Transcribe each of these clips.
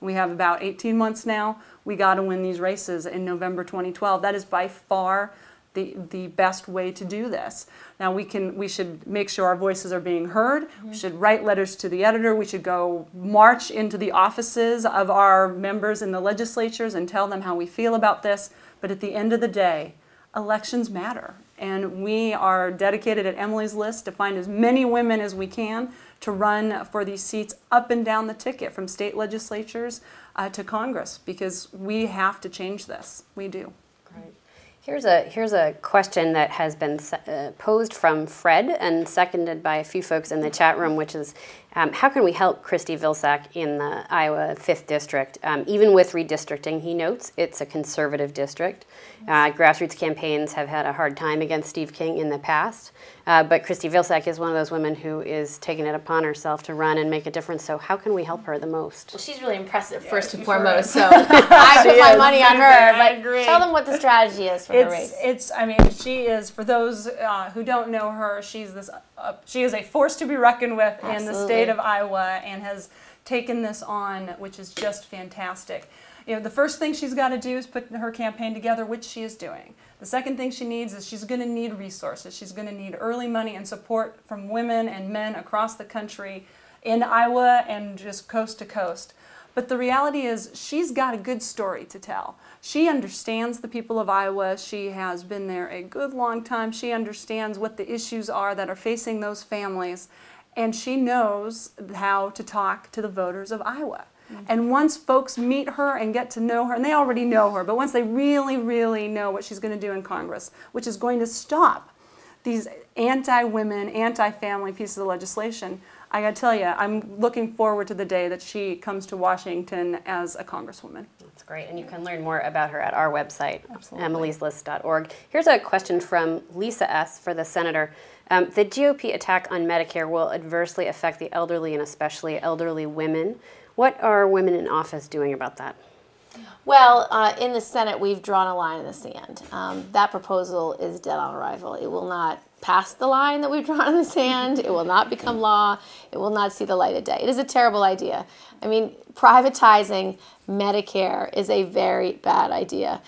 We have about 18 months now. We got to win these races in November 2012. That is by far the best way to do this. Now we should make sure our voices are being heard. We should write letters to the editor. We should go march into the offices of our members in the legislatures and tell them how we feel about this. But at the end of the day, elections matter. And we are dedicated at Emily's List to find as many women as we can to run for these seats up and down the ticket from state legislatures to Congress, because we have to change this. We do. Great. Here's a question that has been posed from Fred and seconded by a few folks in the chat room, which is, how can we help Christie Vilsack in the Iowa 5th District? Even with redistricting, he notes, it's a conservative district. Grassroots campaigns have had a hard time against Steve King in the past, but Christie Vilsack is one of those women who is taking it upon herself to run and make a difference. So how can we help her the most? Well, she's really impressive, first and foremost, so I put my money on her. But tell them what the strategy is for her race. I mean, she is, for those who don't know her, she is a force to be reckoned with in the state of Iowa, and has taken this on, which is just fantastic. You know, the first thing she's got to do is put her campaign together, which she is doing. The second thing she needs is she's going to need resources. She's going to need early money and support from women and men across the country, in Iowa and just coast to coast. But the reality is she's got a good story to tell. She understands the people of Iowa. She has been there a good long time. She understands what the issues are that are facing those families. And she knows how to talk to the voters of Iowa. And once folks meet her and get to know her, and they already know her, but once they really, really know what she's going to do in Congress, which is going to stop these anti-women, anti-family pieces of legislation, I got to tell you, I'm looking forward to the day that she comes to Washington as a Congresswoman. That's great, and you can learn more about her at our website, emilyslist.org. Here's a question from Lisa S. for the Senator. The GOP attack on Medicare will adversely affect the elderly, and especially elderly women. What are women in office doing about that? Well, in the Senate, we've drawn a line in the sand. That proposal is dead on arrival. It will not pass the line that we've drawn in the sand. It will not become law. It will not see the light of day. It is a terrible idea. I mean, privatizing Medicare is a very bad idea.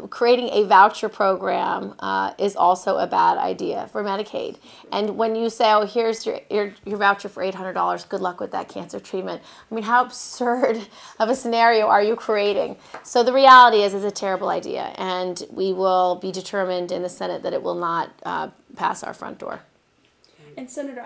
Creating a voucher program is also a bad idea for Medicaid. And when you say, oh, here's your voucher for $800, good luck with that cancer treatment. I mean, how absurd of a scenario are you creating? So the reality is it's a terrible idea, and we will be determined in the Senate that it will not pass our front door. And Senator,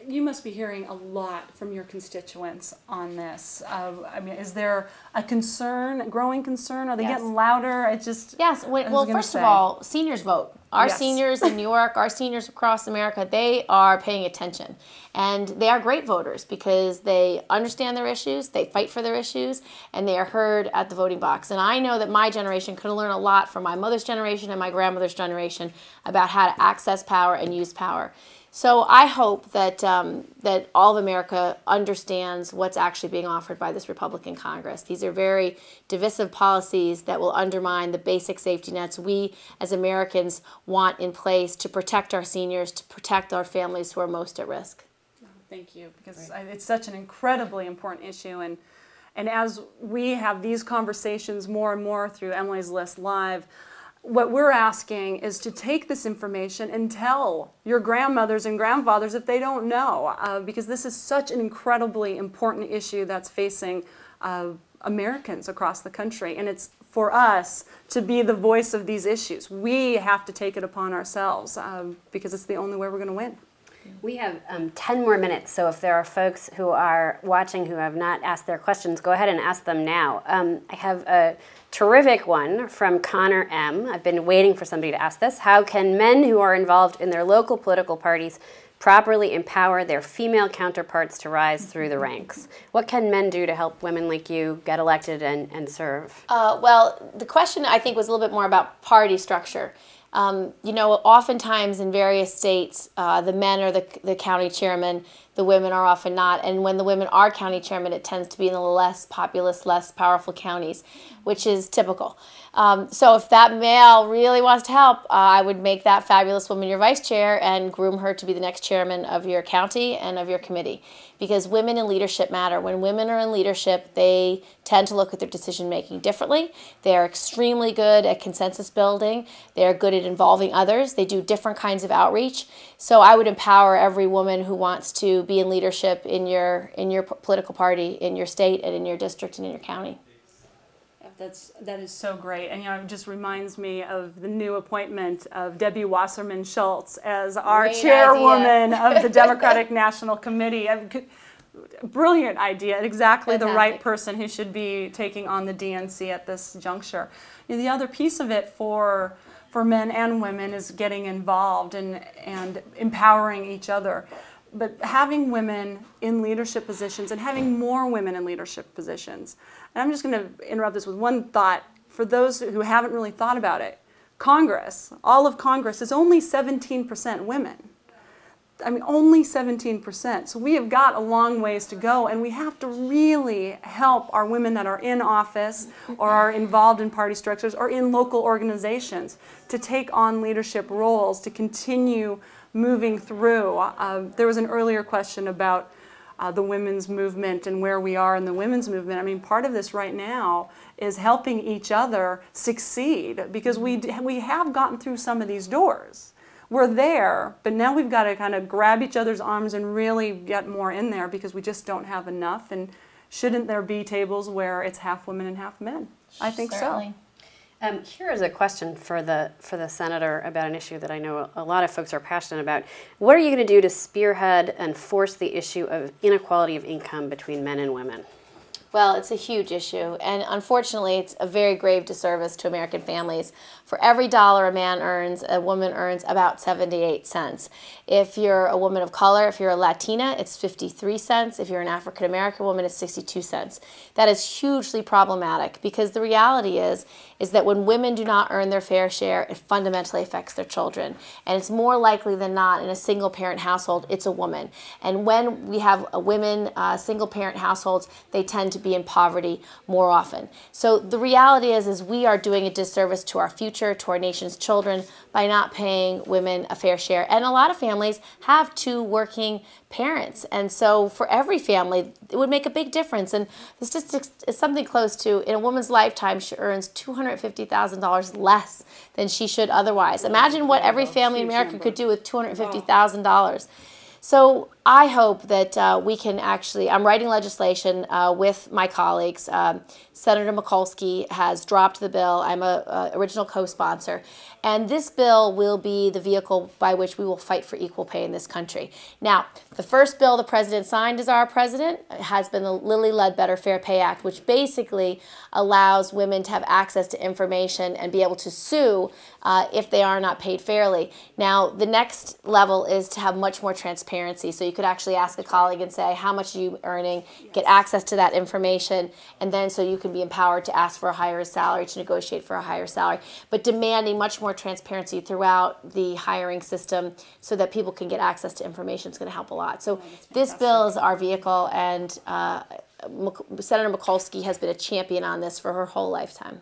you must be hearing a lot from your constituents on this. I mean, is there a concern, a growing concern? Are they getting louder? Yes. Well, first of all, seniors vote. Our seniors in New York, our seniors across America, they are paying attention. And they are great voters because they understand their issues, they fight for their issues, and they are heard at the voting box. And I know that my generation could learn a lot from my mother's generation and my grandmother's generation about how to access power and use power. So I hope that that all of America understands what's actually being offered by this Republican Congress. These are very divisive policies that will undermine the basic safety nets we as Americans want in place to protect our seniors, to protect our families who are most at risk. Thank you, because it's such an incredibly important issue. And as we have these conversations more and more through Emily's List Live, what we're asking is to take this information and tell your grandmothers and grandfathers if they don't know, because this is such an incredibly important issue that's facing Americans across the country. And it's for us to be the voice of these issues. We have to take it upon ourselves because it's the only way we're going to win. We have 10 more minutes, so if there are folks who are watching who have not asked their questions, go ahead and ask them now. I have a terrific one from Connor M. I've been waiting for somebody to ask this. How can men who are involved in their local political parties properly empower their female counterparts to rise through the ranks? What can men do to help women like you get elected and serve? Well, the question I think was a little bit more about party structure. You know, oftentimes in various states, the men are the county chairman, the the women are often not. And when the women are county chairman, it tends to be in the less populous, less powerful counties, which is typical. So if that male really wants to help, I would make that fabulous woman your vice chair and groom her to be the next chairman of your county and of your committee. Because women in leadership matter. When women are in leadership, they tend to look at their decision making differently. They are extremely good at consensus building. They are good at involving others. They do different kinds of outreach. So I would empower every woman who wants to be in leadership in your political party, in your state, and in your district, and in your county. That is so great, and it just reminds me of the new appointment of Debbie Wasserman Schultz as our chairwoman of the Democratic National Committee. Brilliant idea, exactly the right person who should be taking on the DNC at this juncture. The other piece of it for men and women is getting involved and empowering each other. But having women in leadership positions and having more women in leadership positions. And I'm just going to interrupt this with one thought. For those who haven't really thought about it, Congress, all of Congress is only 17% women. I mean, only 17%. So we have got a long ways to go, and we have to really help our women that are in office or are involved in party structures or in local organizations to take on leadership roles, to continue moving through. There was an earlier question about the women's movement and where we are in the women's movement. I mean, part of this right now is helping each other succeed, because we have gotten through some of these doors. We're there, but now we've got to kind of grab each other's arms and really get more in there, because we just don't have enough. And shouldn't there be tables where it's half women and half men? I think Certainly. so. Here is a question for the senator about an issue that I know a lot of folks are passionate about. What are you going to do to spearhead and force the issue of inequality of income between men and women? Well, it's a huge issue, and unfortunately, it's a very grave disservice to American families. For every dollar a man earns, a woman earns about 78 cents. If you're a woman of color, if you're a Latina, it's 53 cents. If you're an African American woman, it's 62 cents. That is hugely problematic, because the reality is that when women do not earn their fair share, it fundamentally affects their children. And it's more likely than not, in a single-parent household, it's a woman. And when we have women, single-parent households, they tend to be in poverty more often. So the reality is we are doing a disservice to our future, to our nation's children, by not paying women a fair share. And a lot of families have two working parents. And so for every family, it would make a big difference. And the statistics is something close to, in a woman's lifetime, she earns $250,000 less than she should otherwise. Imagine what every family in America could do with $250,000. So I hope that we can actually, I'm writing legislation with my colleagues. Senator Mikulski has dropped the bill. I'm a original co-sponsor. And this bill will be the vehicle by which we will fight for equal pay in this country. Now, the first bill the president signed as our president has been the Lilly Ledbetter Fair Pay Act, which basically allows women to have access to information and be able to sue if they are not paid fairly. Now, the next level is to have much more transparency. So you could actually ask a colleague and say, how much are you earning? Get access to that information, and then so you can be empowered to ask for a higher salary, to negotiate for a higher salary, but demanding much more transparency throughout the hiring system so that people can get access to information is going to help a lot. So this bill is our vehicle, and Senator Mikulski has been a champion on this for her whole lifetime.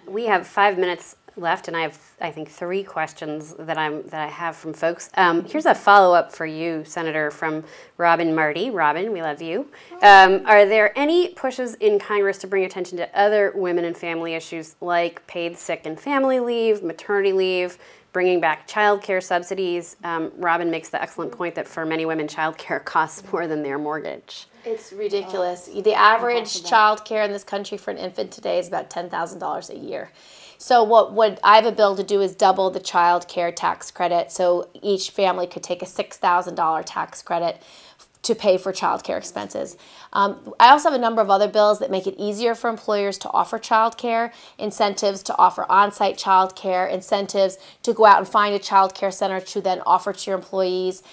We have 5 minutes left, and I have, I think, 3 questions that I have from folks. Here's a follow-up for you, Senator, from Robin Marty. Robin, we love you. Are there any pushes in Congress to bring attention to other women and family issues like paid sick and family leave, maternity leave, bringing back childcare subsidies? Robin makes the excellent point that for many women, childcare costs more than their mortgage. It's ridiculous. The average child care in this country for an infant today is about $10,000 a year. So what I have a bill to do is double the child care tax credit, so each family could take a $6,000 tax credit to pay for childcare expenses. I also have a number of other bills that make it easier for employers to offer childcare, incentives to offer on-site childcare, incentives to go out and find a childcare center to then offer to your employees,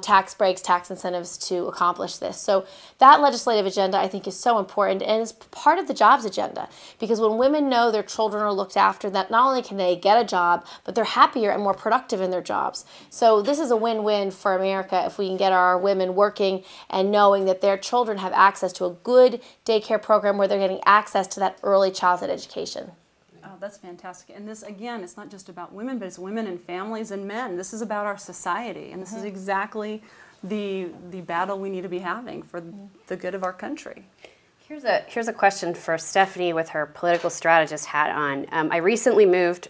tax breaks, tax incentives to accomplish this. So that legislative agenda I think is so important and is part of the jobs agenda, because when women know their children are looked after, that not only can they get a job, but they're happier and more productive in their jobs. So this is a win-win for America if we can get our women working and knowing that their children have access to a good daycare program where they're getting access to that early childhood education. Oh, that's fantastic. And this, again, it's not just about women, but it's women and families and men. This is about our society, and this is exactly the battle we need to be having for the good of our country. Here's a question for Stephanie with her political strategist hat on. I recently moved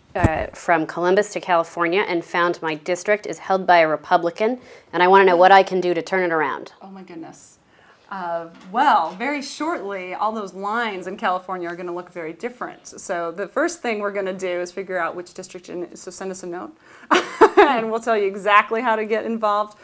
from Columbus to California and found my district is held by a Republican, and I want to know what I can do to turn it around. Oh my goodness. Well, very shortly, all those lines in California are going to look very different. So the first thing we're going to do is figure out which district, so send us a note, and we'll tell you exactly how to get involved.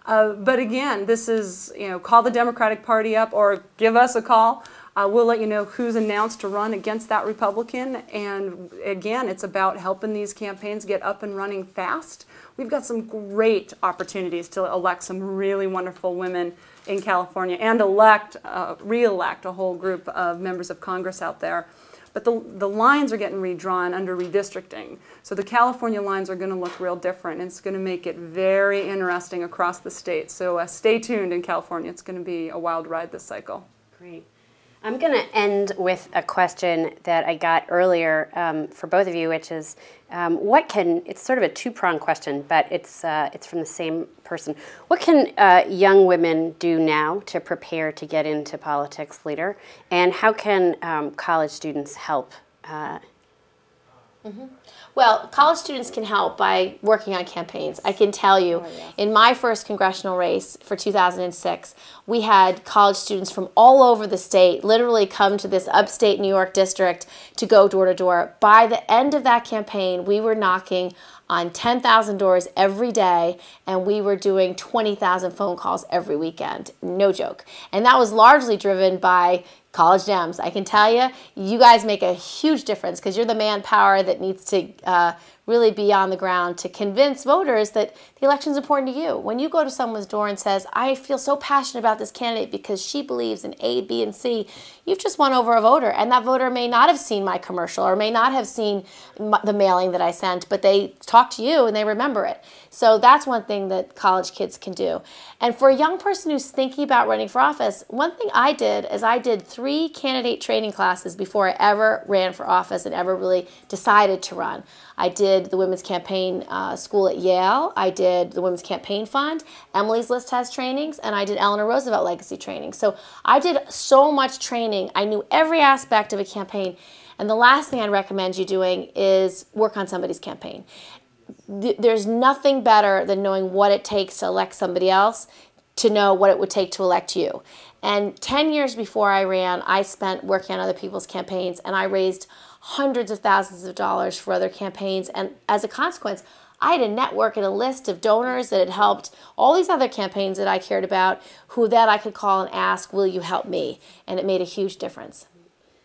But again, this is, call the Democratic Party up or give us a call. We'll let you know who's announced to run against that Republican. And again, it's about helping these campaigns get up and running fast. We've got some great opportunities to elect some really wonderful women in California and re-elect a whole group of members of Congress out there. But the lines are getting redrawn under redistricting. So the California lines are going to look real different, and it's going to make it very interesting across the state. So stay tuned in California. It's going to be a wild ride this cycle. Great. I'm going to end with a question that I got earlier for both of you, which is, it's sort of a two-pronged question, but it's from the same person. What can young women do now to prepare to get into politics later? And how can college students help? Well, college students can help by working on campaigns. I can tell you, in my first congressional race for 2006, we had college students from all over the state literally come to this upstate New York district to go door to door. By the end of that campaign, we were knocking on 10,000 doors every day, and we were doing 20,000 phone calls every weekend. No joke. And that was largely driven by college Dems. I can tell you, you guys make a huge difference because you're the manpower that needs to really be on the ground to convince voters that the election is important to you. When you go to someone's door and says, I feel so passionate about this candidate because she believes in A, B, and C, you've just won over a voter. And that voter may not have seen my commercial or may not have seen the mailing that I sent, but they talk to you and they remember it. So that's one thing that college kids can do. And for a young person who's thinking about running for office, one thing I did is I did 3 candidate training classes before I ever ran for office and ever really decided to run. I did the Women's Campaign School at Yale. I did the Women's Campaign Fund. Emily's List has trainings, and I did Eleanor Roosevelt Legacy training. So I did so much training. I knew every aspect of a campaign. And the last thing I'd recommend you doing is work on somebody's campaign. There's nothing better than knowing what it takes to elect somebody else to know what it would take to elect you. And 10 years before I ran, I spent working on other people's campaigns, and I raised hundreds of thousands of dollars for other campaigns. And as a consequence, I had a network and a list of donors that had helped all these other campaigns that I cared about, who that I could call and ask, will you help me? And it made a huge difference.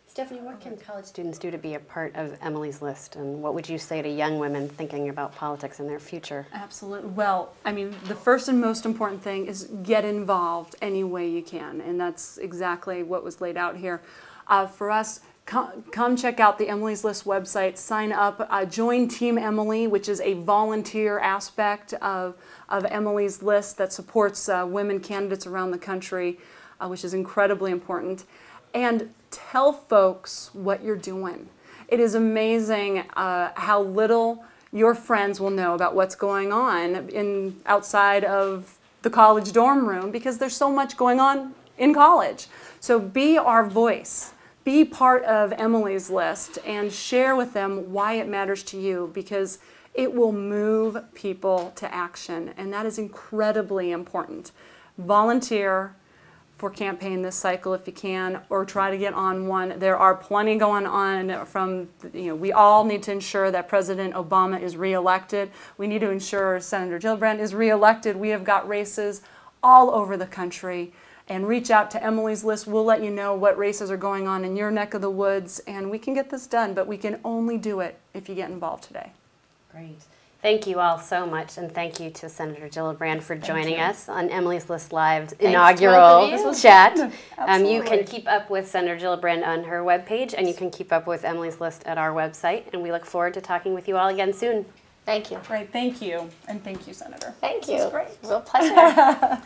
Stephanie, what can college students do to be a part of Emily's List? And what would you say to young women thinking about politics in their future? Absolutely. Well, I mean, the first and most important thing is get involved any way you can. And that's exactly what was laid out here. For us, come check out the Emily's List website, sign up, join Team Emily, which is a volunteer aspect of Emily's List that supports women candidates around the country, which is incredibly important. And tell folks what you're doing. It is amazing how little your friends will know about what's going on outside of the college dorm room because there's so much going on in college. So be our voice. Be part of Emily's List and share with them why it matters to you, because it will move people to action, and that is incredibly important. Volunteer for campaign this cycle if you can, or try to get on one. There are plenty going on from, we all need to ensure that President Obama is reelected. We need to ensure Senator Gillibrand is reelected. We have got races all over the country. And reach out to Emily's List. We'll let you know what races are going on in your neck of the woods, and we can get this done, but we can only do it if you get involved today. Great. Thank you all so much, and thank you to Senator Gillibrand for joining us on Emily's List Live's inaugural chat. You can keep up with Senator Gillibrand on her webpage, and you can keep up with Emily's List at our website, and we look forward to talking with you all again soon. Thank you. Great, thank you. And thank you, Senator. Thank you. This was great. Real pleasure.